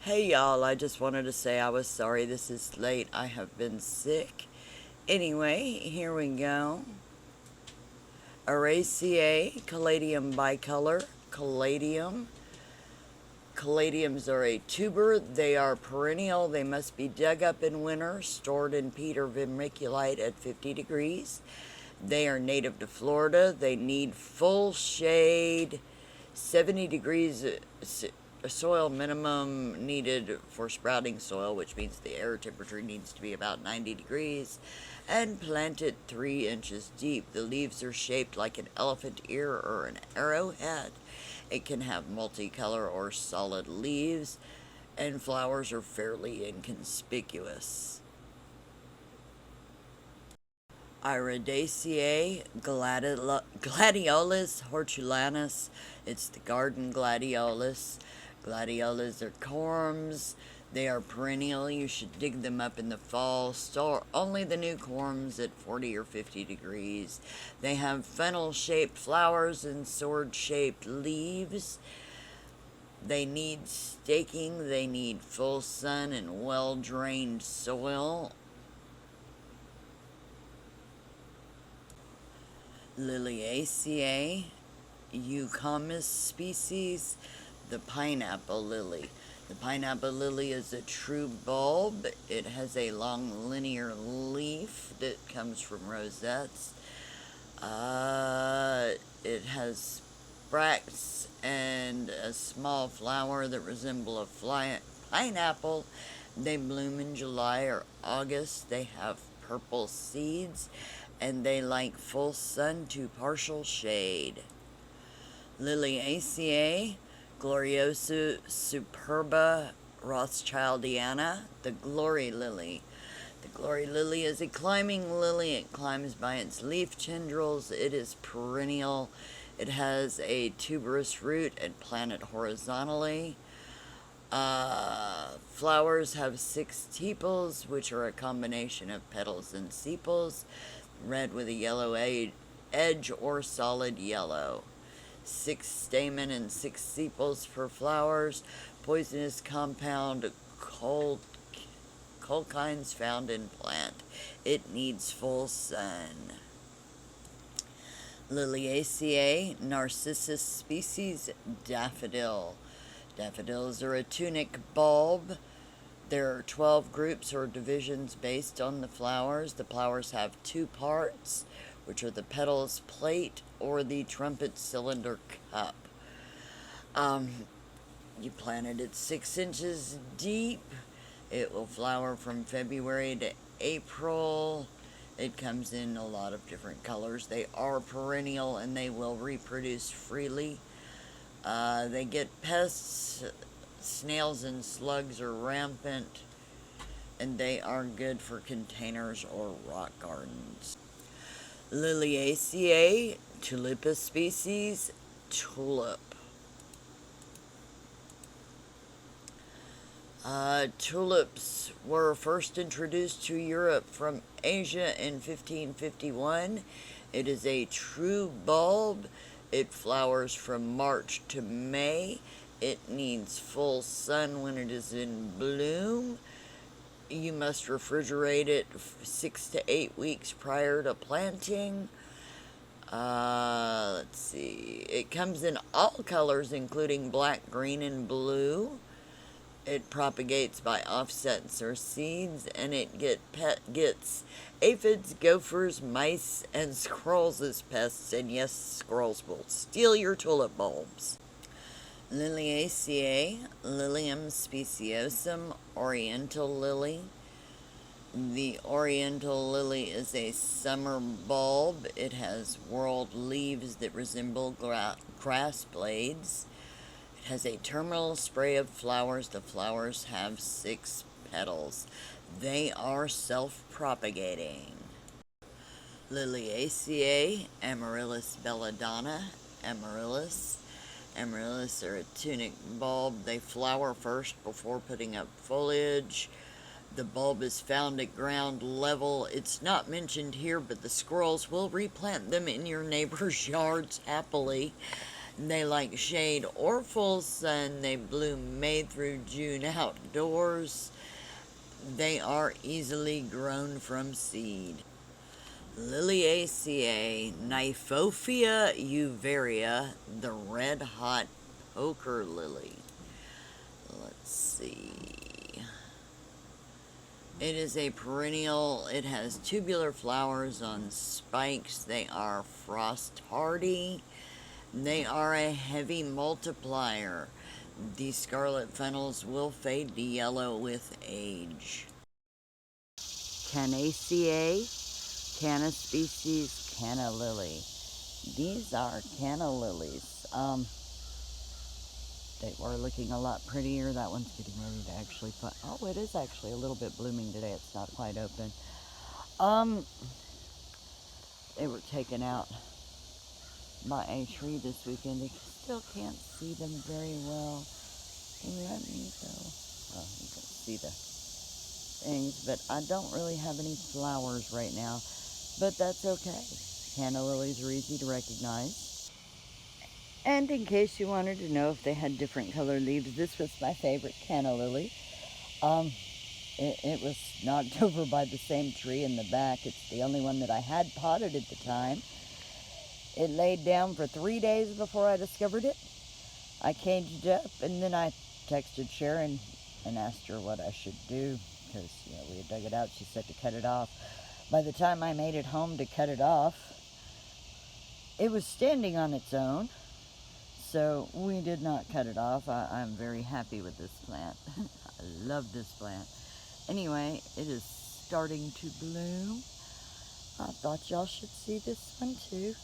Hey y'all, I just wanted to say I was sorry this is late. I have been sick. Anyway, here we go. Araceae, caladium bicolor. Caladium. Caladiums are a tuber. They are perennial. They must be dug up in winter, stored in peat or vermiculite at 50 degrees. They are native to Florida. They need full shade, 70 degrees soil minimum needed for sprouting soil, which means the air temperature needs to be about 90 degrees, and planted 3 inches deep. The leaves are shaped like an elephant ear or an arrowhead. It can have multicolor or solid leaves, and flowers are fairly inconspicuous. Iridaceae, Gladiolus hortulanus. It's the garden gladiolus. Gladiolas are corms. They are perennial. You should dig them up in the fall. Store only the new corms at 40 or 50 degrees. They have funnel-shaped flowers and sword-shaped leaves. They need staking. They need full sun and well-drained soil. Liliaceae, Eucomis species, the pineapple lily. The pineapple lily is a true bulb. It has a long linear leaf that comes from rosettes. It has bracts and a small flower that resemble a pineapple. They bloom in July or August. They have purple seeds and they like full sun to partial shade. Liliaceae, Gloriosa superba Rothschildiana, the glory lily. The glory lily is a climbing lily. It climbs by its leaf tendrils. It is perennial. It has a tuberous root and planted horizontally. Flowers have 6 tepals, which are a combination of petals and sepals, red with a yellow edge or solid yellow. 6 stamen and 6 sepals for flowers. Poisonous compound colchines found in plant. It needs full sun. Liliaceae, Narcissus species, daffodil. Daffodils are a tunic bulb. There are 12 groups or divisions based on the flowers. The flowers have 2 parts, which are the petals plate or the trumpet cylinder cup. You plant it at 6 inches deep. It will flower from February to April. It comes in a lot of different colors. They are perennial and they will reproduce freely. They get pests. Snails and slugs are rampant, and they are good for containers or rock gardens. Liliaceae, Tulipa species, tulip. Tulips were first introduced to Europe from Asia in 1551. It is a true bulb. It flowers from March to May. It needs full sun when it is in bloom. You must refrigerate it 6 to 8 weeks prior to planting. Let's see. It comes in all colors, including black, green, and blue. It propagates by offsets or seeds, and it gets aphids, gophers, mice, and squirrels as pests. And yes, squirrels will steal your tulip bulbs. Liliaceae, Lilium speciosum, oriental lily. The oriental lily is a summer bulb. It has whorled leaves that resemble grass blades. It has a terminal spray of flowers. The flowers have 6 petals. They are self-propagating. Liliaceae, Amaryllis belladonna, Amaryllis. Amaryllis are a tunic bulb. They flower first before putting up foliage. The bulb is found at ground level. It's not mentioned here, but the squirrels will replant them in your neighbor's yards happily. They like shade or full sun. They bloom May through June outdoors. They are easily grown from seed. Liliaceae, Nyphophia uvaria, the red hot poker lily. Let's see. It is a perennial. It has tubular flowers on spikes. They are frost hardy. They are a heavy multiplier. The scarlet funnels will fade to yellow with age. Canaceae, Canna species, Canna lily. These are canna lilies. They were looking a lot prettier. That one's getting ready to actually put, oh, it is actually a little bit blooming today. It's not quite open. They were taken out by a tree this weekend. You still can't see them very well. Let me go. Oh, you can see the things, but I don't really have any flowers right now. But that's okay. Canna lilies are easy to recognize. And in case you wanted to know if they had different colored leaves, this was my favorite canna lily. It was knocked over by the same tree in the back. It's the only one that I had potted at the time. It laid down for 3 days before I discovered it. I caged it up, and then I texted Sharon and asked her what I should do, because we had dug it out. She said to cut it off. By the time I made it home to cut it off, it was standing on its own, so we did not cut it off. I'm very happy with this plant. I love this plant. Anyway, it is starting to bloom. I thought y'all should see this one too.